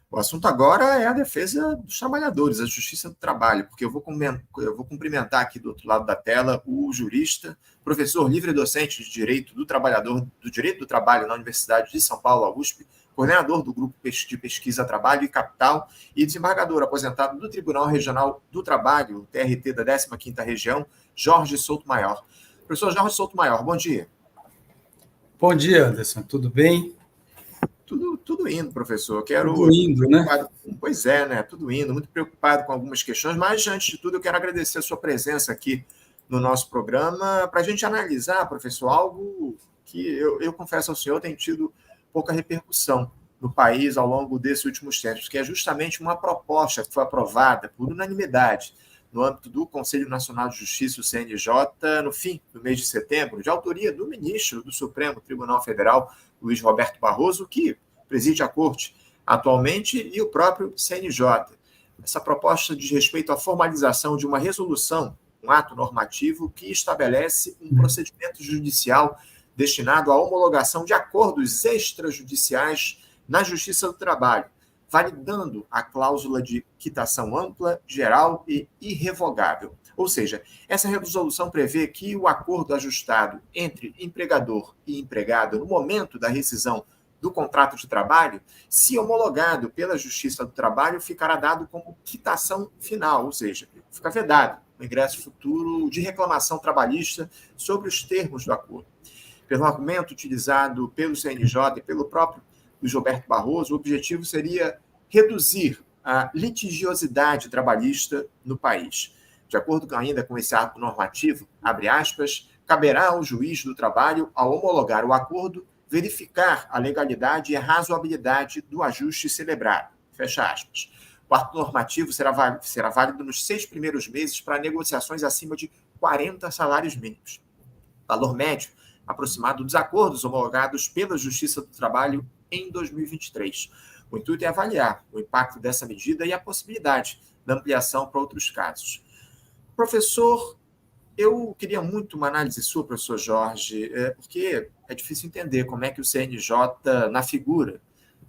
O assunto agora é a defesa dos trabalhadores, a justiça do trabalho, porque eu vou cumprimentar aqui do outro lado da tela o jurista, professor livre docente de Direito do Trabalhador, do Direito do Trabalho na Universidade de São Paulo, a USP, coordenador do Grupo de Pesquisa Trabalho e Capital e desembargador aposentado do Tribunal Regional do Trabalho, TRT da 15ª Região, Jorge Souto Maior. Professor Jorge Souto Maior, bom dia. Bom dia, Anderson, tudo bem? Tudo indo, professor. Tudo indo, né? Pois é, né? Tudo indo. Muito preocupado com algumas questões, mas, antes de tudo, eu quero agradecer a sua presença aqui no nosso programa para a gente analisar, professor, algo que eu confesso ao senhor tem tido pouca repercussão no país ao longo desses últimos tempos, que é justamente uma proposta que foi aprovada por unanimidade no âmbito do Conselho Nacional de Justiça, o CNJ, no fim do mês de setembro, de autoria do ministro do Supremo Tribunal Federal, Luiz Roberto Barroso, que preside a Corte atualmente, e o próprio CNJ. Essa proposta diz respeito à formalização de uma resolução, um ato normativo que estabelece um procedimento judicial destinado à homologação de acordos extrajudiciais na Justiça do Trabalho, validando a cláusula de quitação ampla, geral e irrevogável. Ou seja, essa resolução prevê que o acordo ajustado entre empregador e empregado no momento da rescisão do contrato de trabalho, se homologado pela Justiça do Trabalho, ficará dado como quitação final, ou seja, fica vedado o ingresso futuro de reclamação trabalhista sobre os termos do acordo. Pelo argumento utilizado pelo CNJ e pelo próprio Luiz Roberto Barroso, o objetivo seria reduzir a litigiosidade trabalhista no país. De acordo ainda com esse ato normativo, abre aspas, caberá ao juiz do trabalho, ao homologar o acordo, verificar a legalidade e a razoabilidade do ajuste celebrado. Fecha aspas. O ato normativo será válido nos 6 primeiros meses para negociações acima de 40 salários mínimos. Valor médio aproximado dos acordos homologados pela Justiça do Trabalho em 2023. O intuito é avaliar o impacto dessa medida e a possibilidade da ampliação para outros casos. Professor, eu queria muito uma análise sua, professor Jorge, porque é difícil entender como é que o CNJ, na figura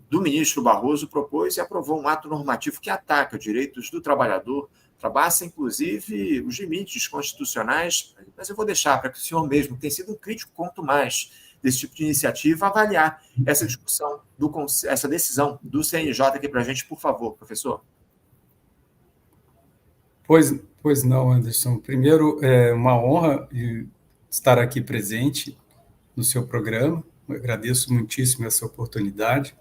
do ministro Barroso, propôs e aprovou um ato normativo que ataca os direitos do trabalhador, ultrapassa, inclusive, os limites constitucionais, mas eu vou deixar para que o senhor mesmo, que tem sido um crítico quanto mais desse tipo de iniciativa, avaliar essa discussão, essa decisão do CNJ aqui para a gente, por favor, professor. Pois não, Anderson. Primeiro, é uma honra estar aqui presente no seu programa. Eu agradeço muitíssimo essa oportunidade.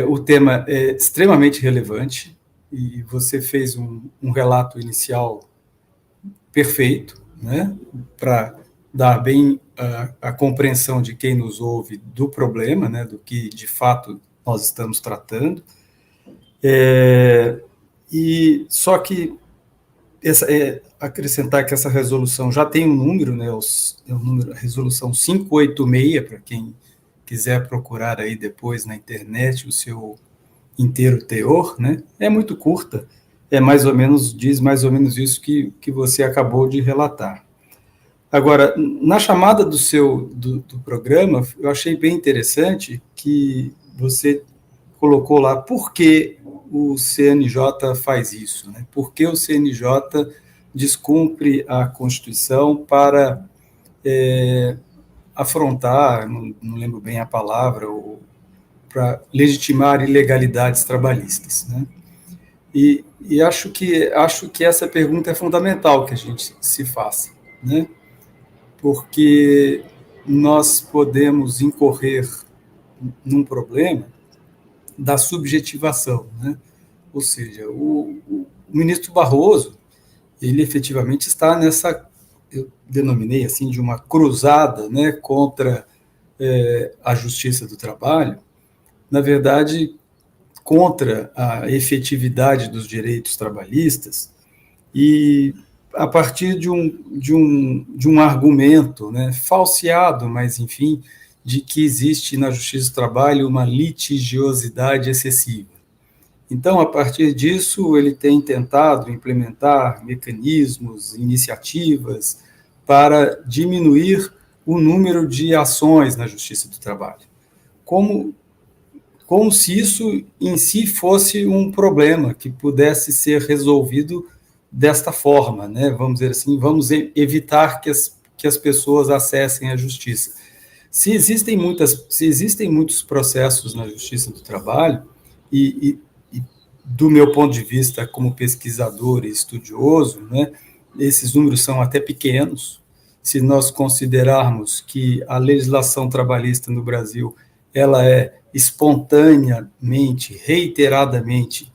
O tema é extremamente relevante e você fez um relato inicial perfeito, né, para dar bem a compreensão de quem nos ouve do problema, né, do que de fato nós estamos tratando. E só que acrescentar que essa resolução já tem um número, né, a resolução 586, para quem quiser procurar aí depois na internet o seu inteiro teor, né, é muito curta, diz mais ou menos isso que você acabou de relatar. Agora, na chamada do programa, eu achei bem interessante que você colocou lá por que o CNJ faz isso, né? Por que o CNJ descumpre a Constituição para afrontar, não lembro bem a palavra, para legitimar ilegalidades trabalhistas, né? E acho que essa pergunta é fundamental que a gente se faça, né? Porque nós podemos incorrer num problema da subjetivação, né? Ou seja, o ministro Barroso, ele efetivamente está nessa, eu denominei assim, de uma cruzada, né, contra a Justiça do Trabalho, na verdade, contra a efetividade dos direitos trabalhistas e a partir de um argumento, né, falseado, mas enfim, de que existe na Justiça do Trabalho uma litigiosidade excessiva. Então, a partir disso, ele tem tentado implementar mecanismos, iniciativas para diminuir o número de ações na Justiça do Trabalho. Como como se isso em si fosse um problema que pudesse ser resolvido desta forma, né? Vamos dizer assim, vamos evitar que as pessoas acessem a justiça. Se existem muitos processos na Justiça do Trabalho, e do meu ponto de vista como pesquisador e estudioso, né, esses números são até pequenos, se nós considerarmos que a legislação trabalhista no Brasil ela é espontaneamente, reiteradamente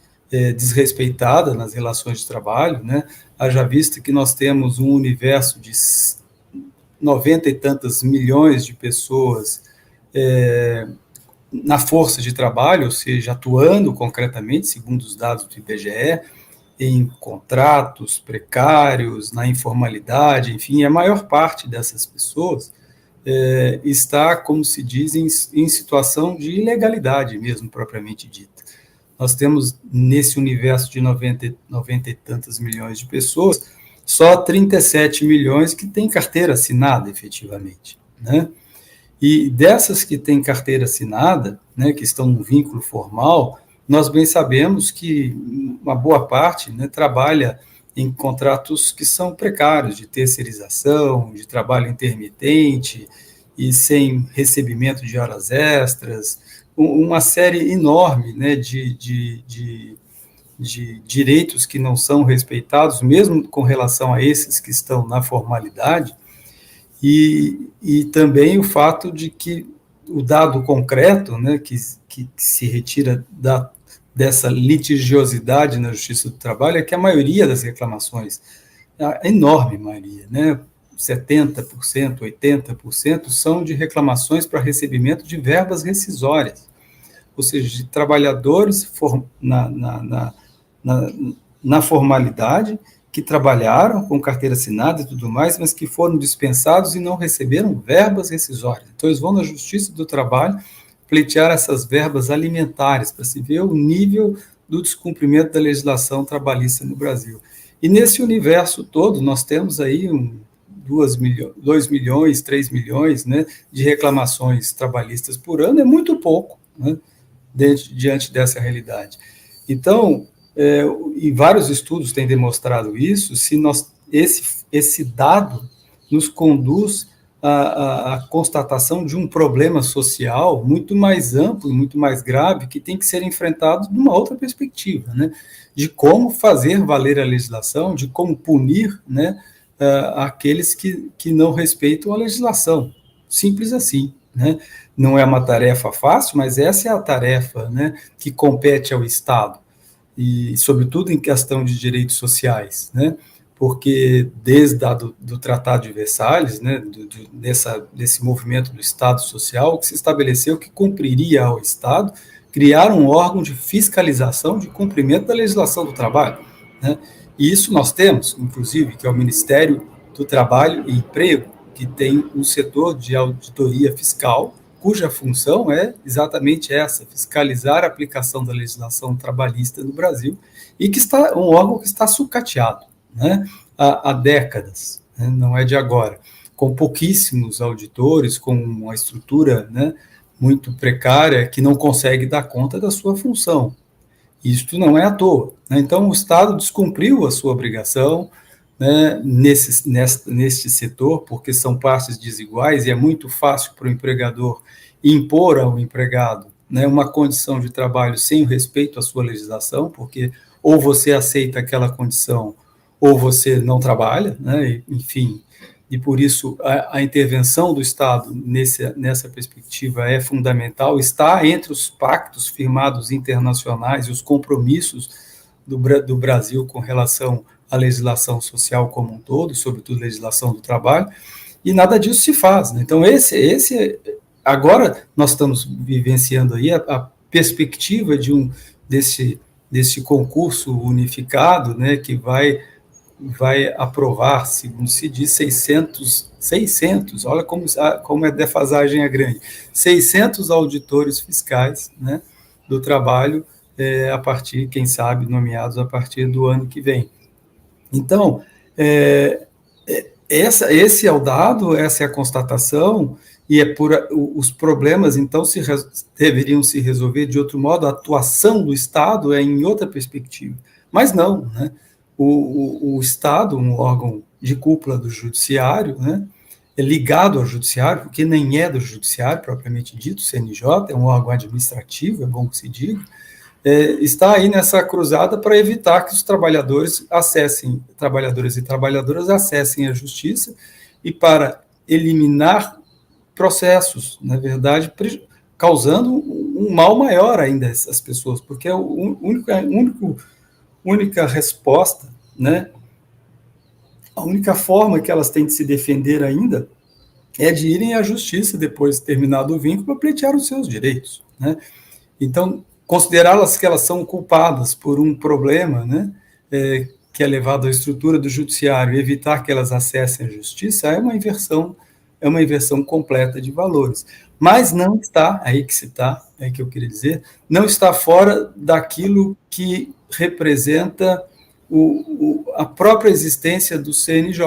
desrespeitada nas relações de trabalho, né, haja vista que nós temos um universo de 90 e tantas milhões de pessoas na força de trabalho, ou seja, atuando concretamente, segundo os dados do IBGE, em contratos precários, na informalidade, enfim, a maior parte dessas pessoas está, como se diz, em situação de ilegalidade mesmo, propriamente dita. Nós temos, nesse universo de 90 e tantas milhões de pessoas, só 37 milhões que têm carteira assinada, efetivamente, né? E dessas que têm carteira assinada, né, que estão no vínculo formal, nós bem sabemos que uma boa parte, né, trabalha em contratos que são precários, de terceirização, de trabalho intermitente e sem recebimento de horas extras, uma série enorme, né, de direitos que não são respeitados, mesmo com relação a esses que estão na formalidade, e também o fato de que o dado concreto, né, que se retira dessa litigiosidade na Justiça do Trabalho é que a maioria das reclamações, a enorme maioria, né, 70%, 80%, são de reclamações para recebimento de verbas rescisórias, ou seja, de trabalhadores na formalidade, que trabalharam com carteira assinada e tudo mais, mas que foram dispensados e não receberam verbas rescisórias. Então, eles vão na Justiça do Trabalho pleitear essas verbas alimentares, para se ver o nível do descumprimento da legislação trabalhista no Brasil. E nesse universo todo, nós temos aí 2 milhões, 3 milhões, né, de reclamações trabalhistas por ano, é muito pouco, né, diante dessa realidade. Então, e vários estudos têm demonstrado isso, esse dado nos conduz à constatação de um problema social muito mais amplo, muito mais grave, que tem que ser enfrentado de uma outra perspectiva, né? De como fazer valer a legislação, de como punir, né, aqueles que não respeitam a legislação. Simples assim, né? Não é uma tarefa fácil, mas essa é a tarefa, né, que compete ao Estado, e sobretudo em questão de direitos sociais, né? Porque desde do Tratado de Versalhes, né, desse movimento do Estado Social, que se estabeleceu que cumpriria ao Estado criar um órgão de fiscalização de cumprimento da legislação do trabalho, né? E isso nós temos, inclusive, que é o Ministério do Trabalho e Emprego, que tem um setor de auditoria fiscal, cuja função é exatamente essa, fiscalizar a aplicação da legislação trabalhista no Brasil, e que está um órgão que está sucateado, né, há décadas, né, não é de agora, com pouquíssimos auditores, com uma estrutura, né, muito precária, que não consegue dar conta da sua função. Isto não é à toa, né? Então, o Estado descumpriu a sua obrigação, né, neste setor, porque são partes desiguais, e é muito fácil para o empregador impor ao empregado, né, uma condição de trabalho sem o respeito à sua legislação, porque ou você aceita aquela condição, ou você não trabalha, né, enfim, e por isso a intervenção do Estado nessa perspectiva é fundamental, está entre os pactos firmados internacionais e os compromissos do Brasil com relação à legislação social como um todo, sobretudo legislação do trabalho, e nada disso se faz, né? Então, agora nós estamos vivenciando aí a perspectiva desse concurso unificado, né, que vai aprovar, segundo se diz, 600, olha como a defasagem é grande, 600 auditores fiscais, né, do trabalho, a partir, quem sabe, nomeados a partir do ano que vem. Então, esse é o dado, essa é a constatação, os problemas, então, deveriam se resolver de outro modo, a atuação do Estado é em outra perspectiva. Mas não, né? O Estado, um órgão de cúpula do judiciário, né, é ligado ao judiciário, porque nem é do judiciário, propriamente dito, o CNJ, é um órgão administrativo, é bom que se diga, está aí nessa cruzada para evitar que os trabalhadores e trabalhadoras acessem a justiça e para eliminar processos, na verdade, causando um mal maior ainda a essas pessoas, porque a única resposta, né, a única forma que elas têm de se defender ainda é de irem à justiça depois de terminado o vínculo para pleitear os seus direitos, né? Então, considerá-las que elas são culpadas por um problema, né, que é levado à estrutura do judiciário e evitar que elas acessem a justiça é uma inversão completa de valores. Mas não está, aí que eu queria dizer, não está fora daquilo que representa a própria existência do CNJ,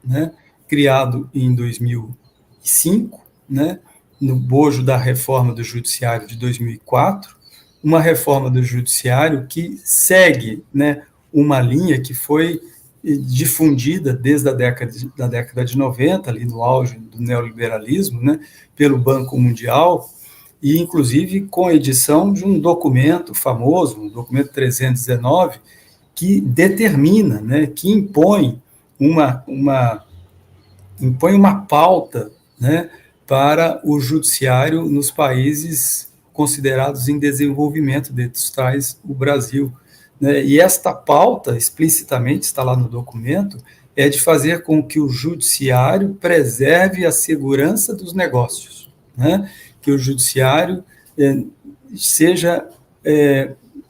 né, criado em 2005, né, no bojo da reforma do judiciário de 2004, uma reforma do judiciário que segue, né, uma linha que foi difundida desde a década de 90, ali no auge do neoliberalismo, né, pelo Banco Mundial, e inclusive com a edição de um documento famoso, um documento 319, que determina, né, que impõe uma pauta, né, para o judiciário nos países considerados em desenvolvimento, dentre os tais o Brasil, né? E esta pauta, explicitamente, está lá no documento, é de fazer com que o judiciário preserve a segurança dos negócios, né? Que o judiciário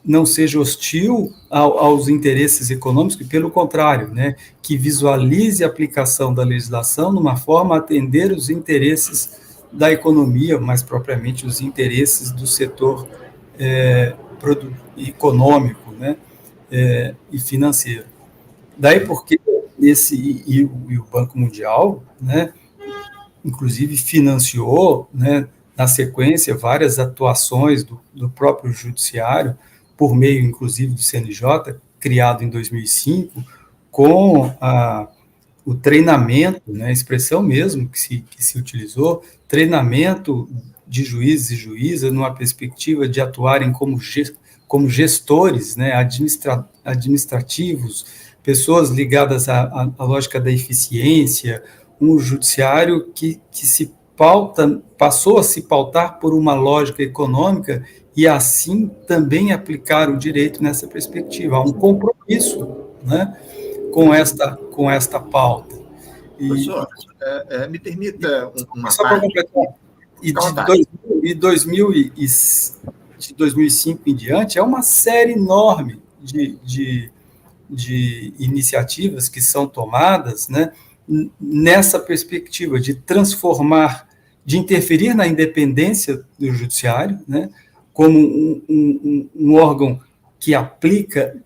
não seja hostil aos interesses econômicos, e pelo contrário, né, que visualize a aplicação da legislação numa forma a atender os interesses da economia, mais propriamente os interesses do setor econômico, né, e financeiro. Daí porque o Banco Mundial, né, inclusive financiou, né, na sequência, várias atuações do próprio judiciário, por meio, inclusive, do CNJ, criado em 2005, com o treinamento, né, a expressão mesmo que se utilizou, treinamento de juízes e juízas, numa perspectiva de atuarem como gestores, né, administrativos, pessoas ligadas à lógica da eficiência, um judiciário que passou a se pautar por uma lógica econômica e, assim, também aplicar o direito nessa perspectiva. Há um compromisso, né, com esta pauta. Professor, me permita uma só para completar. De 2005 em diante, é uma série enorme de iniciativas que são tomadas, né, nessa perspectiva de transformar, de interferir na independência do judiciário, né, como um órgão que aplica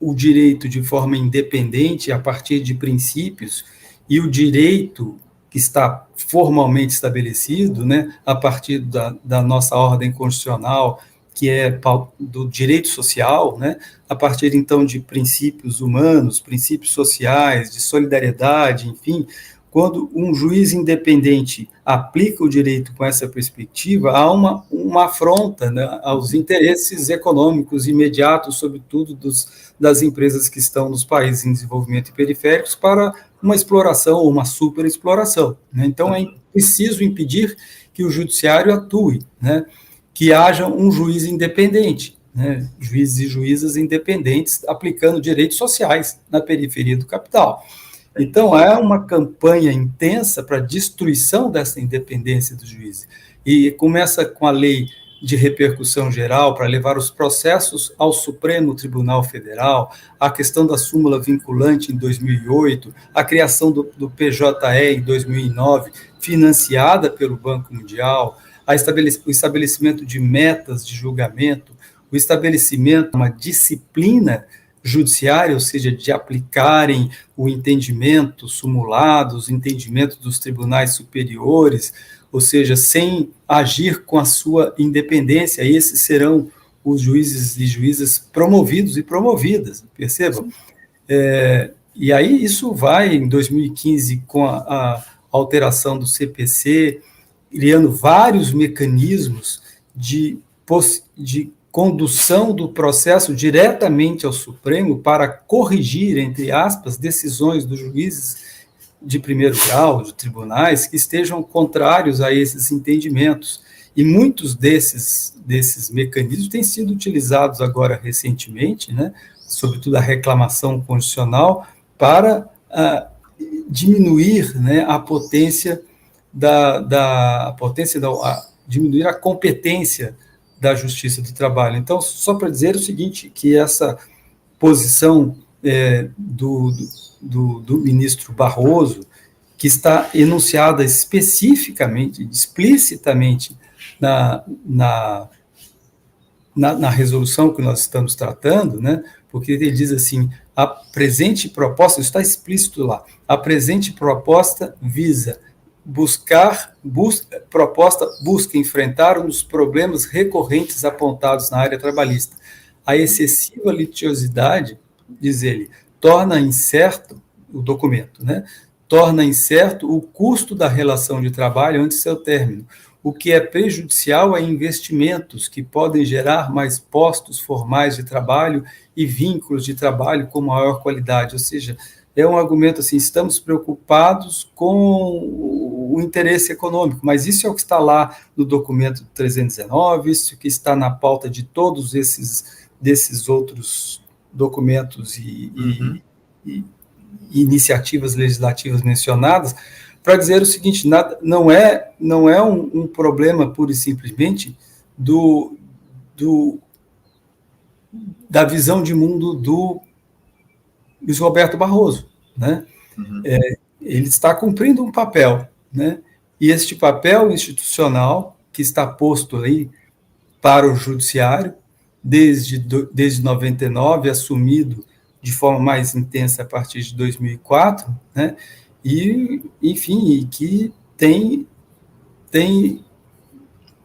o direito de forma independente a partir de princípios, e o direito que está formalmente estabelecido, né, a partir da nossa ordem constitucional, que é do direito social, né, a partir, então, de princípios humanos, princípios sociais, de solidariedade, enfim. Quando um juiz independente aplica o direito com essa perspectiva, há uma afronta, né, aos interesses econômicos imediatos, sobretudo das empresas que estão nos países em desenvolvimento e periféricos, para uma exploração ou uma superexploração, né? Então, é preciso impedir que o judiciário atue, né, que haja um juiz independente, né, juízes e juízas independentes aplicando direitos sociais na periferia do capital. Então, é uma campanha intensa para a destruição dessa independência dos juízes. E começa com a lei de repercussão geral para levar os processos ao Supremo Tribunal Federal, a questão da súmula vinculante em 2008, a criação do PJE em 2009, financiada pelo Banco Mundial, o estabelecimento de metas de julgamento, o estabelecimento de uma disciplina judiciária, ou seja, de aplicarem o entendimento simulado, os entendimentos dos tribunais superiores, ou seja, sem agir com a sua independência. Esses serão os juízes e juízas promovidos e promovidas, percebam? E aí isso vai, em 2015, com a alteração do CPC, criando vários mecanismos de condução do processo diretamente ao Supremo para corrigir, entre aspas, decisões dos juízes de primeiro grau, de tribunais, que estejam contrários a esses entendimentos. E muitos desses mecanismos têm sido utilizados agora recentemente, né, sobretudo a reclamação constitucional, para diminuir, né, a potência diminuir a competência da Justiça do Trabalho. Então, só para dizer o seguinte, que essa posição do ministro Barroso, que está enunciada especificamente, explicitamente na resolução que nós estamos tratando, né, porque ele diz assim, a presente proposta, está explícito lá, a presente proposta busca enfrentar os problemas recorrentes apontados na área trabalhista. A excessiva litigiosidade, diz ele, torna incerto o documento, né? Torna incerto o custo da relação de trabalho antes de seu término, o que é prejudicial a investimentos que podem gerar mais postos formais de trabalho e vínculos de trabalho com maior qualidade. Ou seja, é um argumento assim, estamos preocupados com o interesse econômico, mas isso é o que está lá no documento 319, isso que está na pauta de todos desses outros documentos e iniciativas legislativas mencionadas, para dizer o seguinte, não é um problema pura e simplesmente da visão de mundo do Luiz Roberto Barroso, né? Ele está cumprindo um papel, né? E este papel institucional que está posto aí para o judiciário desde 99, assumido de forma mais intensa a partir de 2004, né? E, enfim, que tem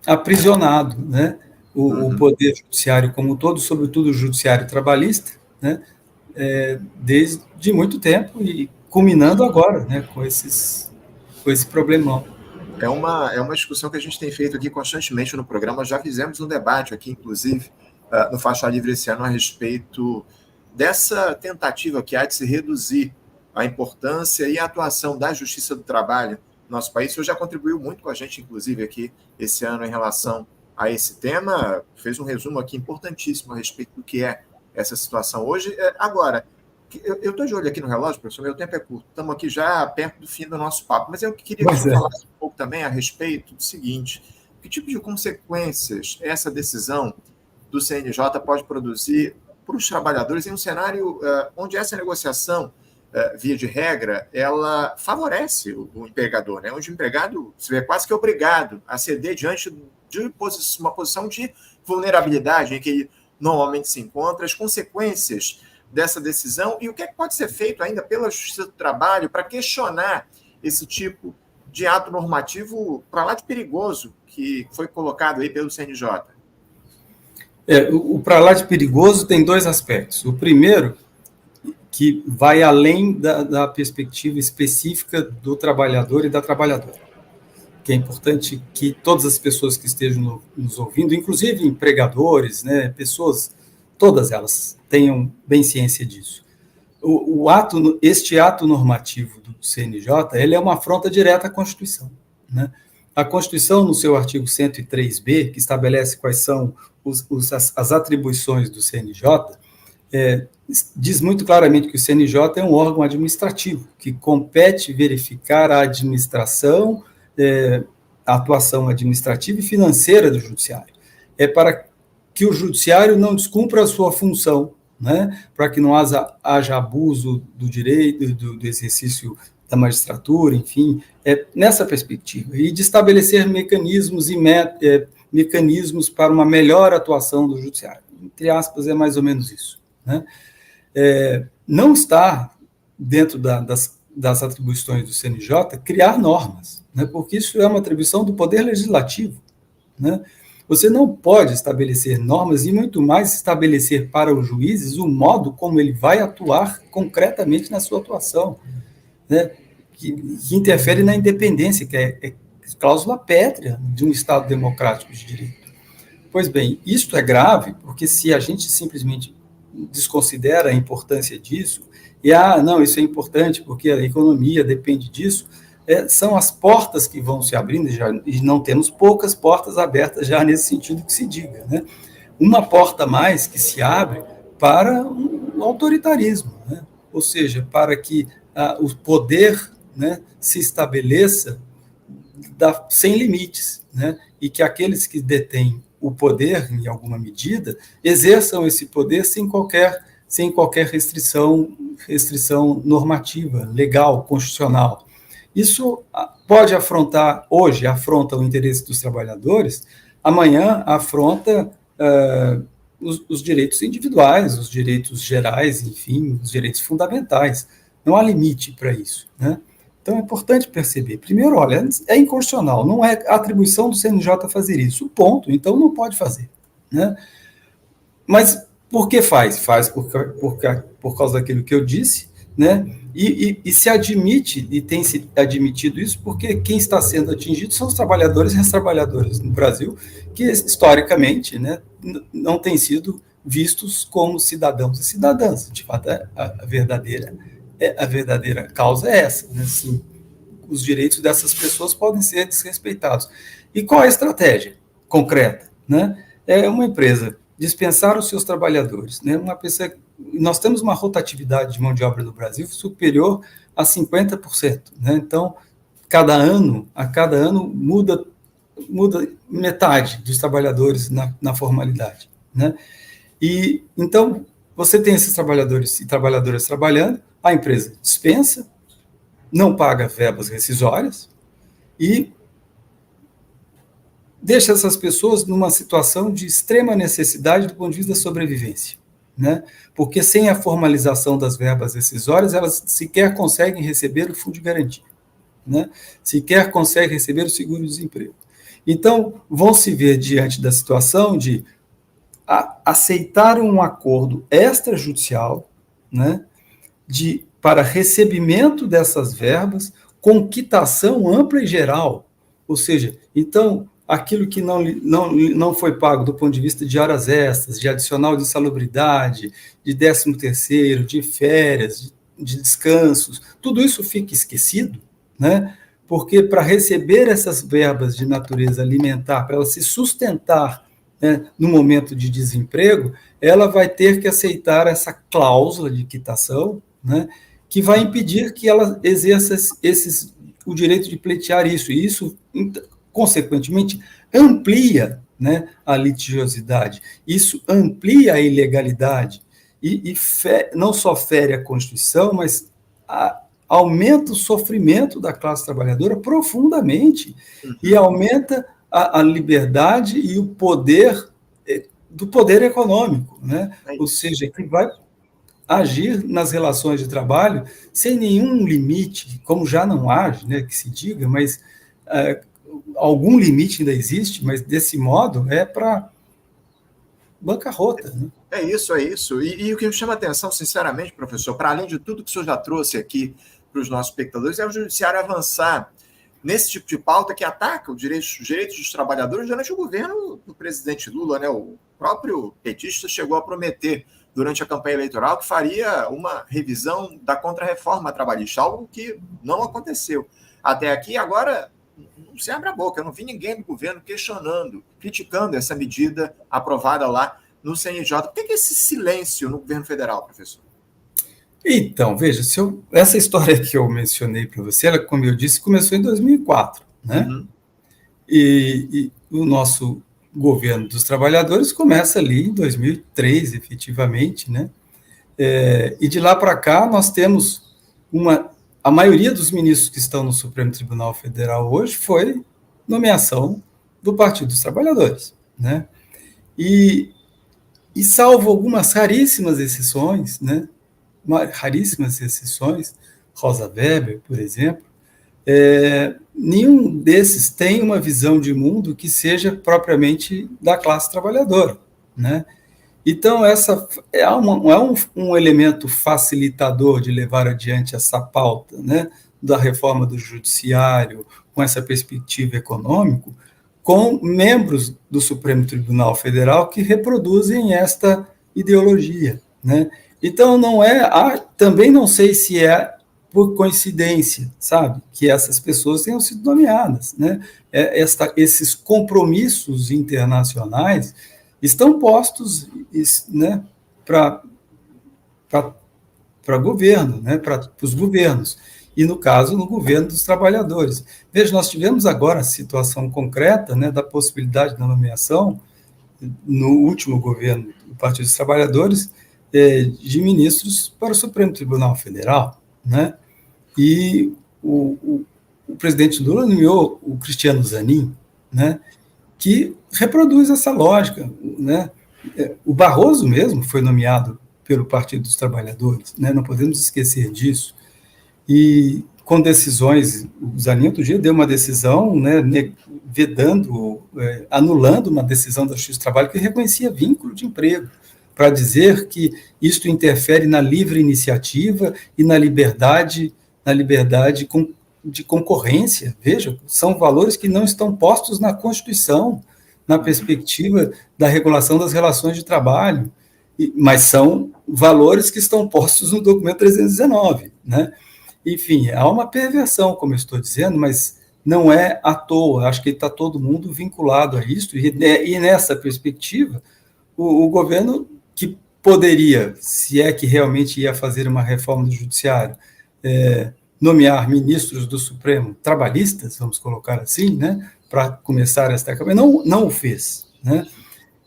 aprisionado, né, o poder judiciário como um todo, sobretudo o judiciário trabalhista, né, desde muito tempo e culminando agora, né, com esse problemão. É uma discussão que a gente tem feito aqui constantemente no programa. Já fizemos um debate aqui, inclusive, no Faixa Livre esse ano, a respeito dessa tentativa que há de se reduzir a importância e a atuação da Justiça do Trabalho no nosso país. O senhor já contribuiu muito com a gente, inclusive, aqui esse ano em relação a esse tema, fez um resumo aqui importantíssimo a respeito do que é essa situação hoje. Agora, eu estou de olho aqui no relógio, professor, meu tempo é curto, estamos aqui já perto do fim do nosso papo, mas eu queria que você falasse um pouco também a respeito do seguinte, que tipo de consequências essa decisão do CNJ pode produzir para os trabalhadores em um cenário onde essa negociação, via de regra, ela favorece o empregador, né? Onde o empregado se vê quase que obrigado a ceder diante de uma posição de vulnerabilidade em que ele normalmente se encontra, as consequências dessa decisão e o que pode ser feito ainda pela Justiça do Trabalho para questionar esse tipo de ato normativo para lá de perigoso que foi colocado aí pelo CNJ. O para lá de perigoso tem dois aspectos. O primeiro, que vai além da perspectiva específica do trabalhador e da trabalhadora, que é importante que todas as pessoas que estejam nos ouvindo, inclusive empregadores, né, pessoas, todas elas tenham bem ciência disso. Este ato normativo do CNJ, ele é uma afronta direta à Constituição, né? A Constituição, no seu artigo 103b, que estabelece quais são as atribuições do CNJ, diz muito claramente que o CNJ é um órgão administrativo, que compete verificar a administração, a atuação administrativa e financeira do judiciário. É para que o judiciário não descumpra a sua função, né, para que não haja abuso do direito, do exercício da magistratura, enfim, nessa perspectiva, e de estabelecer mecanismos mecanismos para uma melhor atuação do judiciário. Entre aspas, é mais ou menos isso, né? não está dentro das atribuições do CNJ criar normas, né, porque isso é uma atribuição do Poder Legislativo, né? Você não pode estabelecer normas e muito mais estabelecer para os juízes o modo como ele vai atuar concretamente na sua atuação, né, que interfere na independência, que é cláusula pétrea de um Estado democrático de direito. Pois bem, isto é grave, porque se a gente simplesmente desconsidera a importância disso, e, não, isso é importante porque a economia depende disso, são as portas que vão se abrindo, e não temos poucas portas abertas já nesse sentido que se diga, né? Uma porta a mais que se abre para o autoritarismo, né? Ou seja, para que o poder, né, se estabeleça sem limites, né? E que aqueles que detêm o poder, em alguma medida, exerçam esse poder sem qualquer restrição normativa, legal, constitucional. Isso pode afronta o interesse dos trabalhadores, amanhã afronta os direitos individuais, os direitos gerais, enfim, os direitos fundamentais. Não há limite para isso, né? Então, é importante perceber. Primeiro, olha, é inconstitucional, não é atribuição do CNJ fazer isso, ponto, então não pode fazer, né? Mas por que faz? Faz por causa daquilo que eu disse, né? E se admite, e tem se admitido isso, porque quem está sendo atingido são os trabalhadores e as trabalhadoras no Brasil, que historicamente, né, não têm sido vistos como cidadãos e cidadãs. De fato, a verdadeira causa é essa, né? Assim, os direitos dessas pessoas podem ser desrespeitados. E qual é a estratégia concreta, né? É uma empresa dispensar os seus trabalhadores, né? Nós temos uma rotatividade de mão de obra no Brasil superior a 50%, né? Então, a cada ano muda metade dos trabalhadores na formalidade, né? E então você tem esses trabalhadores e trabalhadoras trabalhando, a empresa dispensa, não paga verbas rescisórias e deixa essas pessoas numa situação de extrema necessidade do ponto de vista da sobrevivência, né? Porque sem a formalização das verbas rescisórias, elas sequer conseguem receber o fundo de garantia, né? Sequer conseguem receber o seguro-desemprego. Então, vão se ver diante da situação de aceitar um acordo extrajudicial, né, para recebimento dessas verbas, com quitação ampla e geral. Ou seja, então, aquilo que não foi pago do ponto de vista de horas extras, de adicional de insalubridade, de 13º, de férias, de descansos, tudo isso fica esquecido, né? Porque para receber essas verbas de natureza alimentar, para ela se sustentar, né, no momento de desemprego, ela vai ter que aceitar essa cláusula de quitação, né, que vai impedir que ela exerça o direito de pleitear isso, e isso, consequentemente, amplia, né, a litigiosidade, isso amplia a ilegalidade, e não só fere a Constituição, mas aumenta o sofrimento da classe trabalhadora profundamente, e aumenta a liberdade e o poder do poder econômico, né? Ou seja, que vai agir nas relações de trabalho sem nenhum limite, como já não age, né, que se diga, mas algum limite ainda existe, mas desse modo é para bancarrota, né? É isso. E o que me chama a atenção, sinceramente, professor, para além de tudo que o senhor já trouxe aqui para os nossos espectadores, é o judiciário avançar nesse tipo de pauta que ataca os direitos dos trabalhadores durante o governo do presidente Lula, né? O próprio petista chegou a prometer durante a campanha eleitoral que faria uma revisão da contrarreforma trabalhista, algo que não aconteceu até aqui. Agora, não se abre a boca, eu não vi ninguém do governo questionando, criticando essa medida aprovada lá no CNJ. Por que esse silêncio no governo federal, professor? Então, veja, essa história que eu mencionei para você, ela, como eu disse, começou em 2004, né? Uhum. E o nosso governo dos trabalhadores começa ali em 2003, efetivamente, né? E de lá para cá nós temos a maioria dos ministros que estão no Supremo Tribunal Federal hoje foi nomeação do Partido dos Trabalhadores, né? E salvo algumas raríssimas exceções, né? raríssimas exceções, Rosa Weber, por exemplo, nenhum desses tem uma visão de mundo que seja propriamente da classe trabalhadora, né? Então, essa é um elemento facilitador de levar adiante essa pauta, né, da reforma do judiciário, com essa perspectiva econômica, com membros do Supremo Tribunal Federal que reproduzem esta ideologia, né? Então, também não sei se é por coincidência, sabe, que essas pessoas tenham sido nomeadas, né? Esses compromissos internacionais estão postos, né, para governo, né, para os governos, e no caso, no governo dos trabalhadores. Veja, nós tivemos agora a situação concreta, né, da possibilidade da nomeação, no último governo do Partido dos Trabalhadores, de ministros para o Supremo Tribunal Federal, né, e o presidente Lula nomeou o Cristiano Zanin, né, que reproduz essa lógica, né? O Barroso mesmo foi nomeado pelo Partido dos Trabalhadores, né? Não podemos esquecer disso. E com decisões, o Zanin outro dia deu uma decisão, né, anulando uma decisão da Justiça do Trabalho que reconhecia vínculo de emprego, para dizer que isto interfere na livre iniciativa e na liberdade de concorrência. Veja, são valores que não estão postos na Constituição, na perspectiva da regulação das relações de trabalho, mas são valores que estão postos no documento 319, né? Enfim, há uma perversão, como eu estou dizendo, mas não é à toa. Acho que está todo mundo vinculado a isso, e nessa perspectiva, o governo que poderia, se é que realmente ia fazer uma reforma do judiciário, nomear ministros do Supremo trabalhistas, vamos colocar assim, né, para começar esta campanha, não o fez, né?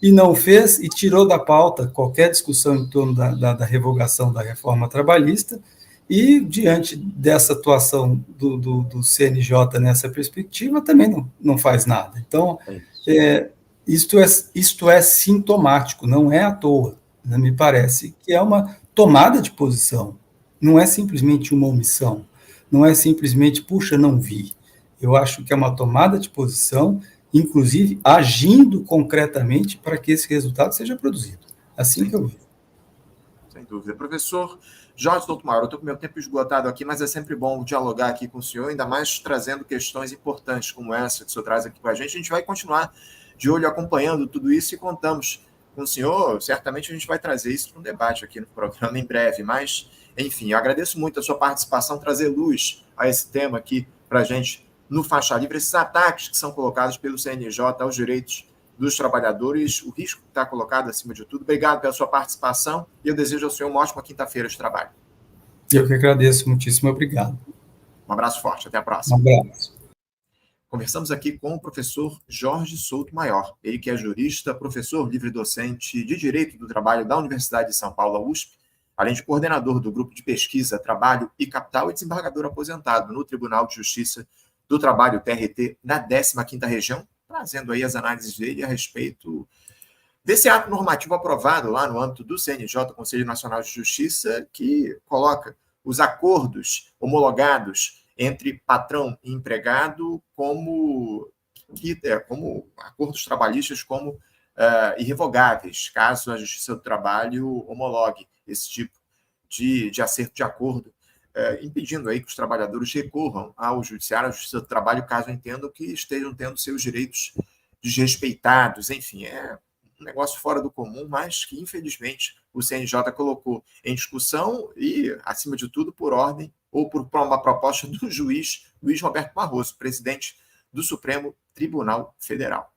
E não o fez e tirou da pauta qualquer discussão em torno da revogação da reforma trabalhista, e, diante dessa atuação do CNJ nessa perspectiva, também não faz nada. Então, isto é sintomático, não é à toa, né? Me parece que é uma tomada de posição, não é simplesmente uma omissão, não é simplesmente, puxa, não vi. Eu acho que é uma tomada de posição, inclusive agindo concretamente para que esse resultado seja produzido. Assim que eu vejo. Sem dúvida. Professor Jorge Souto-Maior, eu estou com meu tempo esgotado aqui, mas é sempre bom dialogar aqui com o senhor, ainda mais trazendo questões importantes como essa que o senhor traz aqui com a gente. A gente vai continuar de olho acompanhando tudo isso e contamos com o senhor. Certamente a gente vai trazer isso para um debate aqui no programa em breve, mas, enfim, eu agradeço muito a sua participação, trazer luz a esse tema aqui para a gente no Faixa Livre, esses ataques que são colocados pelo CNJ aos direitos dos trabalhadores, o risco que está colocado acima de tudo. Obrigado pela sua participação e eu desejo ao senhor uma ótima quinta-feira de trabalho. Eu que agradeço, muitíssimo obrigado. Um abraço forte, até a próxima. Um abraço. Conversamos aqui com o professor Jorge Souto-Maior, ele que é jurista, professor livre-docente de Direito do Trabalho da Universidade de São Paulo, USP, além de coordenador do Grupo de Pesquisa, Trabalho e Capital e desembargador aposentado no Tribunal de Justiça do Trabalho, TRT, na 15ª Região, trazendo aí as análises dele a respeito desse ato normativo aprovado lá no âmbito do CNJ, Conselho Nacional de Justiça, que coloca os acordos homologados entre patrão e empregado como acordos trabalhistas como irrevogáveis, caso a Justiça do Trabalho homologue esse tipo de acerto de acordo, impedindo aí que os trabalhadores recorram ao Judiciário, à Justiça do Trabalho, caso entendam que estejam tendo seus direitos desrespeitados. Enfim, é um negócio fora do comum, mas que, infelizmente, o CNJ colocou em discussão e, acima de tudo, por ordem ou por uma proposta do juiz Luiz Roberto Barroso, presidente do Supremo Tribunal Federal.